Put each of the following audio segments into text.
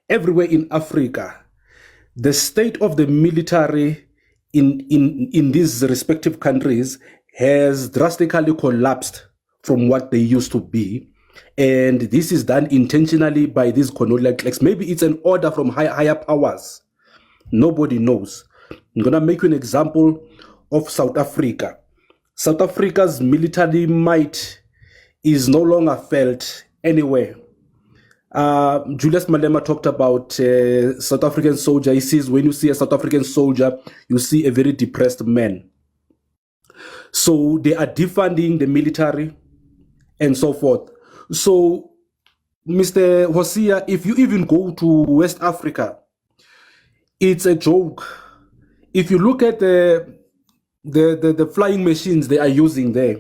everywhere in Africa, the state of the military in these respective countries has drastically collapsed from what they used to be. And this is done intentionally by these colonial cliques. Maybe it's an order from higher powers. Nobody knows. I'm going to make you an example of South Africa. South Africa's military might is no longer felt anywhere. Julius Malema talked about South African soldier. He says when you see a South African soldier, you see a very depressed man. So they are defunding the military and so forth. So, Mr. Hosea, if you even go to West Africa, it's a joke. If you look at the flying machines they are using there,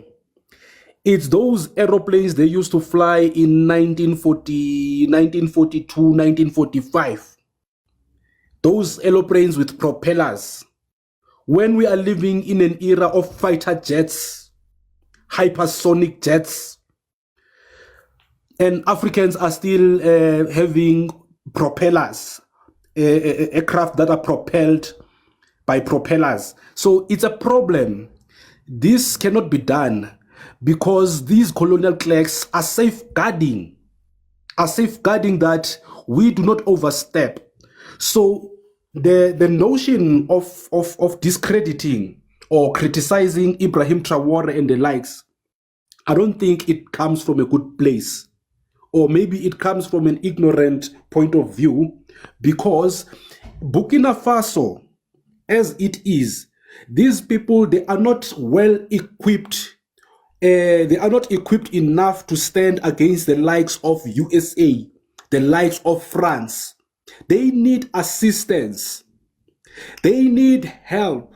it's those aeroplanes they used to fly in 1940, 1942, 1945. Those aeroplanes with propellers. When we are living in an era of fighter jets, hypersonic jets, and Africans are still having propellers, aircraft that are propelled by propellers. So it's a problem. This cannot be done because these colonial cliques are safeguarding that we do not overstep. So the notion of discrediting or criticizing Ibrahim Traore and the likes, I don't think it comes from a good place. Or maybe it comes from an ignorant point of view, because Burkina Faso, as it is, these people, they are not well equipped. They are not equipped enough to stand against the likes of USA, the likes of France. They need assistance. They need help.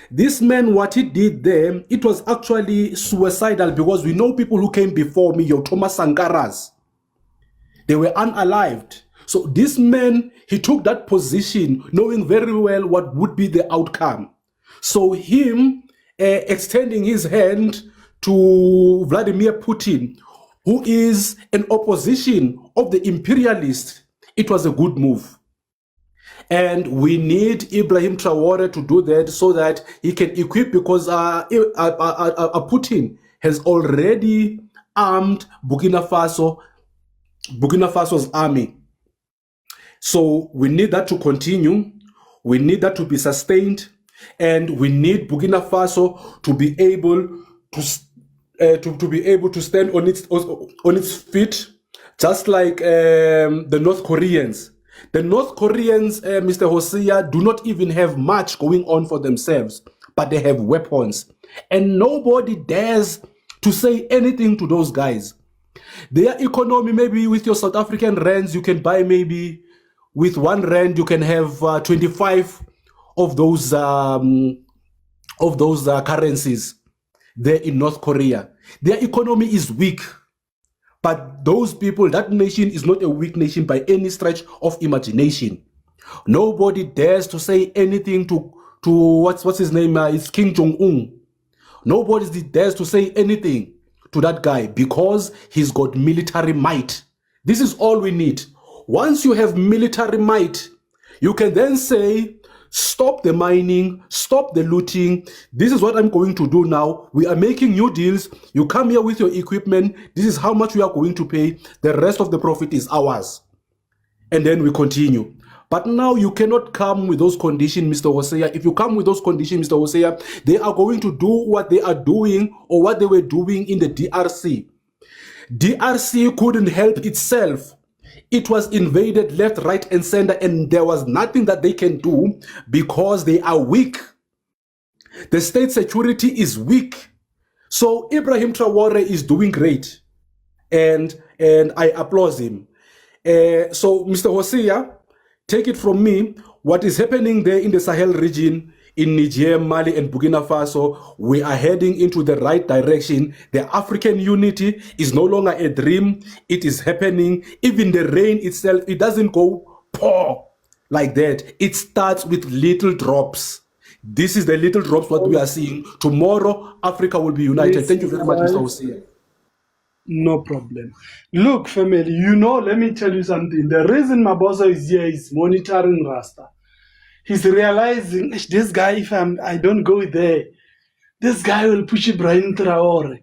This man, what he did there, it was actually suicidal, because we know people who came before me, your Thomas Sankaras. They were unalived. So this man, he took that position knowing very well what would be the outcome. So him extending his hand to Vladimir Putin, who is an opposition of the imperialist, it was a good move. And we need Ibrahim Traore to do that so that he can equip, because Putin has already armed Burkina Faso's army. So we need that to continue. We need that to be sustained, and we need Burkina Faso to be able to stand on its feet, just like the North Koreans. The North Koreans, Mr. Hosea, do not even have much going on for themselves, but they have weapons, and nobody dares to say anything to those guys. Their economy, maybe with your South African rands, you can buy, maybe with 1 rand you can have 25 of those currencies there in North Korea. Their economy is weak, but those people, that nation is not a weak nation by any stretch of imagination. Nobody dares to say anything to what's his name? It's Kim Jong-un. Nobody dares to say anything to that guy, because he's got military might. This is all we need. Once you have military might, you can then say, stop the mining, stop the looting. This is what I'm going to do now. We are making new deals. You come here with your equipment. This is how much we are going to pay. The rest of the profit is ours. And then we continue. But now you cannot come with those conditions, Mr. Hosea. If you come with those conditions, Mr. Hosea, they are going to do what they are doing, or what they were doing in the DRC. DRC couldn't help itself. It was invaded left, right, and center, and there was nothing that they can do because they are weak. The state security is weak. So Ibrahim Traore is doing great, and I applaud him. So Mr. Hosea, take it from me, what is happening there in the Sahel region, in Niger, Mali, and Burkina Faso, we are heading into the right direction. The African unity is no longer a dream. It is happening. Even the rain itself, it doesn't go pour like that. It starts with little drops. This is the little drops what we are seeing. Tomorrow, Africa will be united. Thank you very much, Mr. Hosea. No problem. Look, family, let me tell you something. The reason Maboso is here is monitoring Rasta. He's realizing, "Ish, this guy, if I don't go there, this guy will push Ibrahim Traore."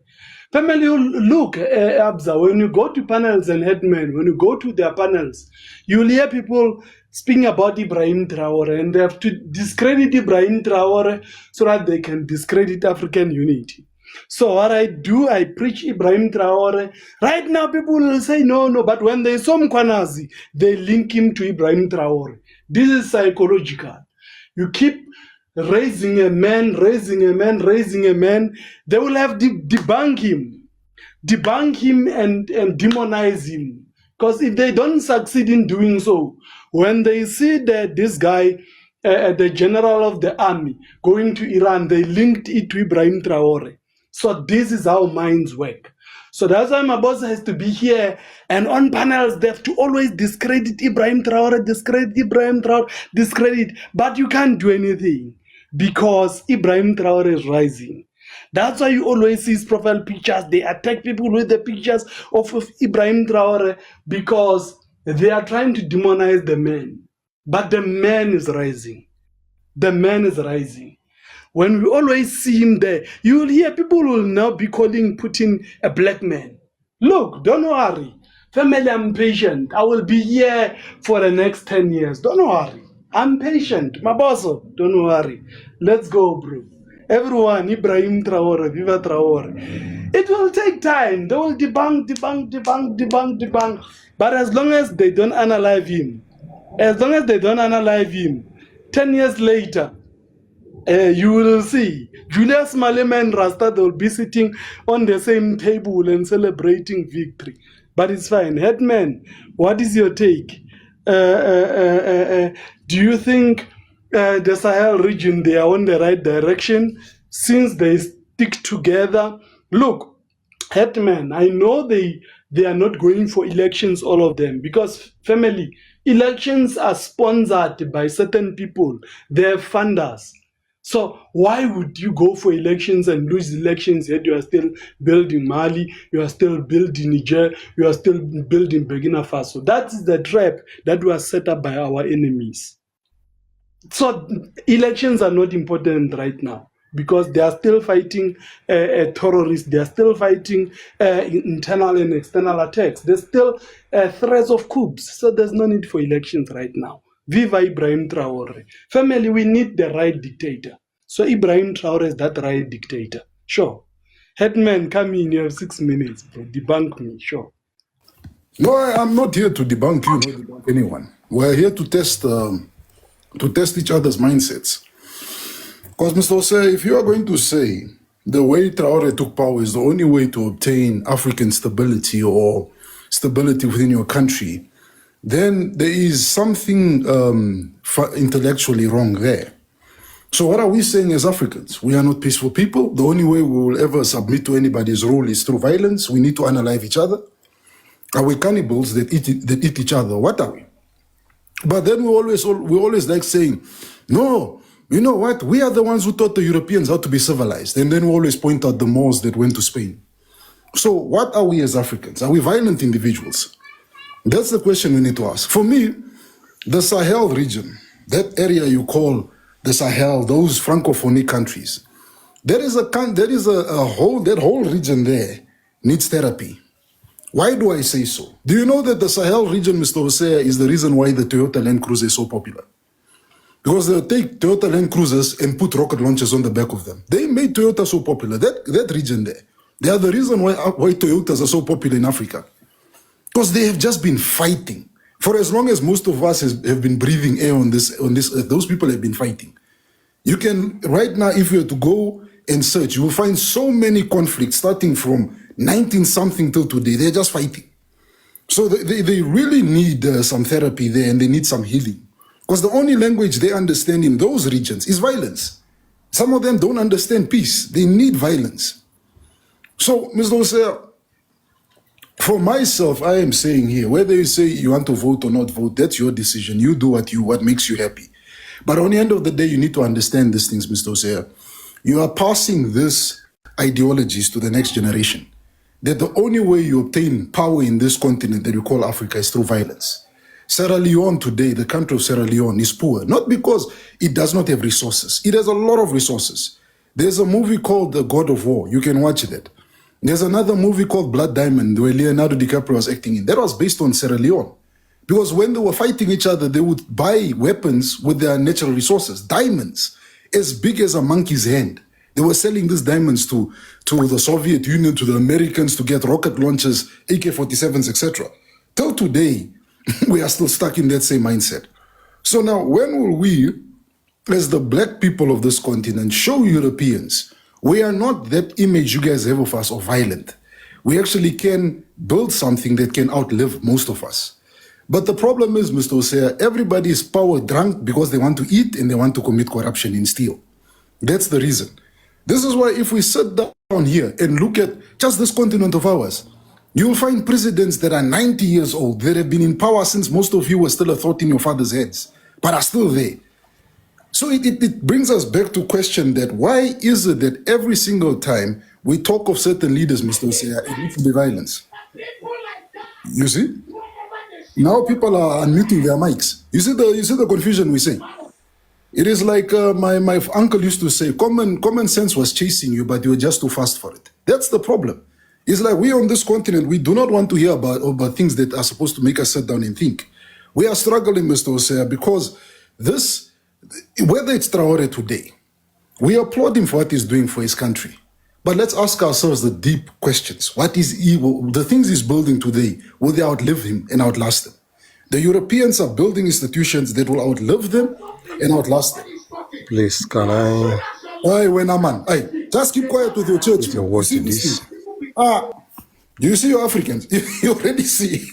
Family, look, Abza, when you go to panels and headmen, when you go to their panels, you'll hear people speaking about Ibrahim Traore, and they have to discredit Ibrahim Traore so that they can discredit African unity. So what I do, I preach Ibrahim Traore. Right now, people will say no, but when they saw Mkwanazi, they link him to Ibrahim Traore. This is psychological. You keep raising a man, they will have debunk him and demonize him. Because if they don't succeed in doing so, when they see that this guy, the general of the army, going to Iran, they linked it to Ibrahim Traore. So this is how minds work. So that's why my boss has to be here. And on panels, they have to always discredit Ibrahim Traore, discredit. But you can't do anything because Ibrahim Traore is rising. That's why you always see his profile pictures. They attack people with the pictures of Ibrahim Traore because they are trying to demonize the man. But the man is rising. The man is rising. When we always see him there, you will hear people will now be calling Putin a black man. Look, don't worry. Family, I'm patient. I will be here for the next 10 years. Don't worry. I'm patient. Maboso, don't worry. Let's go, bro. Everyone, Ibrahim Traore, Viva Traore. It will take time. They will debunk. But as long as they don't unalive him, 10 years later, you will see Julius Malema and Rasta, they will be sitting on the same table and celebrating victory. But it's fine. Headman, what is your take? Do you think the Sahel region, they are on the right direction since they stick together? Look, Headman, I know they are not going for elections, all of them, because family, elections are sponsored by certain people. They're funders. So why would you go for elections and lose elections yet you are still building Mali, you are still building Niger, you are still building Burkina Faso? That's the trap that was set up by our enemies. So elections are not important right now because they are still fighting terrorists, they are still fighting internal and external attacks. There's still threats of coups, so there's no need for elections right now. Viva Ibrahim Traore. Family, we need the right dictator. So Ibrahim Traore is that right dictator. Sure. Headman, come in, you have 6 minutes, bro. Debunk me, sure. No, I'm not here to debunk you, not debunk anyone. We're here to test each other's mindsets. Because, Mr. Ose, if you are going to say the way Traore took power is the only way to obtain African stability or stability within your country, then there is something intellectually wrong there. So what are we saying as Africans? We are not peaceful people. The only way we will ever submit to anybody's rule is through violence. We need to unalive each other. Are we cannibals that eat each other? What are we? But then we always like saying, no, you know what? We are the ones who taught the Europeans how to be civilized. And then we always point out the Moors that went to Spain. So what are we as Africans? Are we violent individuals? That's the question we need to ask. For me, the Sahel region, that area you call the Sahel, those Francophone countries, that whole region there needs therapy. Why do I say so? Do you know that the Sahel region, Mr. Hosea, is the reason why the Toyota Land Cruiser is so popular? Because they take Toyota Land Cruisers and put rocket launchers on the back of them. They made Toyota so popular, that region there. They are the reason why Toyotas are so popular in Africa. Because they have just been fighting. For as long as most of us have been breathing air on this earth, those people have been fighting. You can, right now, if you were to go and search, you will find so many conflicts starting from 19-something till today. They're just fighting. So they really need some therapy there, and they need some healing. Because the only language they understand in those regions is violence. Some of them don't understand peace. They need violence. So, Mr. Hosea, for myself, I am saying here, whether you say you want to vote or not vote, that's your decision. You do what makes you happy. But on the end of the day, you need to understand these things, Mr. Hosea. You are passing these ideologies to the next generation. that the only way you obtain power in this continent that you call Africa is through violence. Sierra Leone today, the country of Sierra Leone, is poor, not because it does not have resources. It has a lot of resources. There's a movie called The God of War. You can watch it. There's another movie called Blood Diamond where Leonardo DiCaprio was acting in. That was based on Sierra Leone. Because when they were fighting each other, they would buy weapons with their natural resources, diamonds, as big as a monkey's hand. They were selling these diamonds to the Soviet Union, to the Americans, to get rocket launchers, AK-47s, etc. Till today, we are still stuck in that same mindset. So now, when will we, as the black people of this continent, show Europeans we are not that image you guys have of us of violent? We actually can build something that can outlive most of us. But the problem is, Mr. Hosea, everybody is power drunk because they want to eat and they want to commit corruption and steal. That's the reason. This is why if we sit down here and look at just this continent of ours, you'll find presidents that are 90 years old, that have been in power since most of you were still a thought in your father's heads, but are still there. So it brings us back to question that why is it that every single time we talk of certain leaders, Mr. Hosea, it needs to be violence? You see? Now people are unmuting their mics. You see the confusion we say? It is like my uncle used to say, common sense was chasing you, but you were just too fast for it. That's the problem. It's like we on this continent, we do not want to hear about things that are supposed to make us sit down and think. We are struggling, Mr. Hosea, because this, whether it's Traore today, we applaud him for what he's doing for his country. But let's ask ourselves the deep questions. What is evil? The things he's building today, will they outlive him and outlast him? The Europeans are building institutions that will outlive them and outlast them. Please, can I? Hey, when I'm man, hey, just keep quiet with your church. Your word to this. Do you see your Africans? You already see.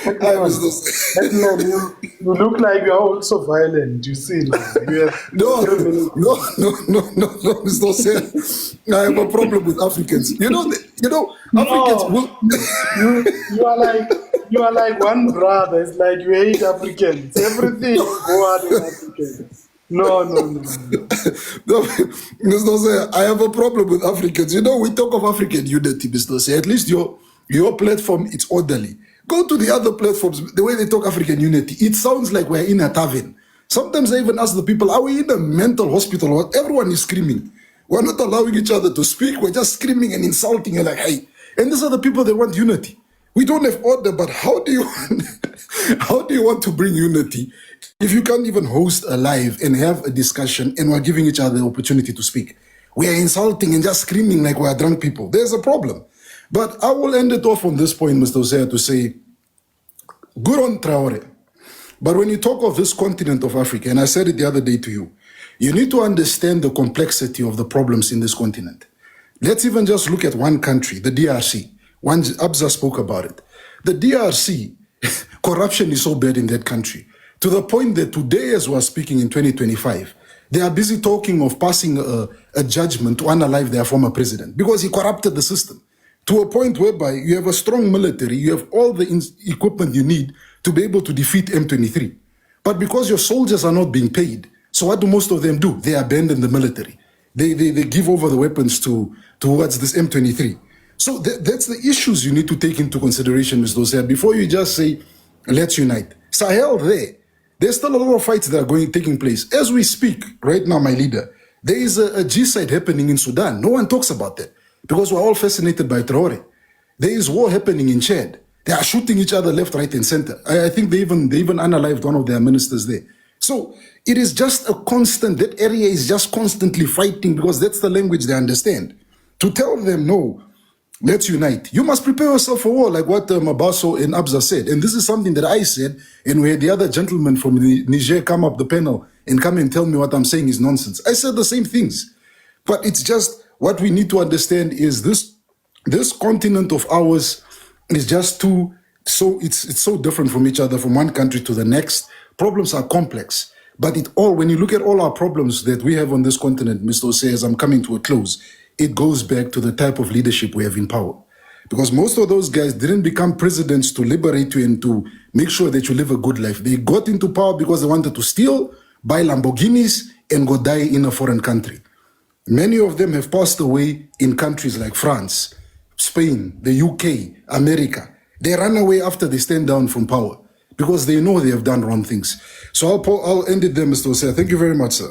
I was this. No, you look like you are also violent. You see, you have No, Mr. Hosea. I have a problem with Africans. Africans will. you are like one brother. It's like you hate Africans. Everything you go out with Africans. No. No, Mr. Hosea, I have a problem with Africans. We talk of African unity, Mr. Hosea. At least your platform, it's orderly. Go to the other platforms, the way they talk African unity, it sounds like we're in a tavern. Sometimes I even ask the people, are we in a mental hospital? Everyone is screaming. We're not allowing each other to speak. We're just screaming and insulting and like, hey. And these are the people that want unity. We don't have order, but how do you want to bring unity if you can't even host a live and have a discussion and we're giving each other the opportunity to speak? We are insulting and just screaming like we're drunk people. There's a problem. But I will end it off on this point, Mr. Hosea, to say, good on Traore. But when you talk of this continent of Africa, and I said it the other day to you, you need to understand the complexity of the problems in this continent. Let's even just look at one country, the DRC. Abza spoke about it. The DRC, corruption is so bad in that country, to the point that today, as we're speaking in 2025, they are busy talking of passing a judgment to unalive their former president because he corrupted the system. To a point whereby you have a strong military, you have all the equipment you need to be able to defeat M23. But because your soldiers are not being paid, so what do most of them do? They abandon the military. They give over the weapons towards this M23. So that's the issues you need to take into consideration, Mr. Hosea, before you just say, let's unite. Sahel there's still a lot of fights that are taking place. As we speak, right now, my leader, there is a genocide happening in Sudan. No one talks about that. Because we're all fascinated by Traore. There is war happening in Chad. They are shooting each other left, right, and center. I think they even unalived one of their ministers there. So it is just a constant, that area is just constantly fighting because that's the language they understand. To tell them, no, let's unite. You must prepare yourself for war, like what Mabaso and Abza said. And this is something that I said, and we had the other gentleman from Niger come up the panel and come and tell me what I'm saying is nonsense. I said the same things. But it's just, what we need to understand is this continent of ours is just it's so different from each other, from one country to the next. Problems are complex. But when you look at all our problems that we have on this continent, Mr. Hosea, as I'm coming to a close, it goes back to the type of leadership we have in power. Because most of those guys didn't become presidents to liberate you and to make sure that you live a good life. They got into power because they wanted to steal, buy Lamborghinis, and go die in a foreign country. Many of them have passed away in countries like France, Spain, the UK, America, they run away after they stand down from power because they know they have done wrong things. So I'll end it there, Mr. Hosea. Thank you very much, sir.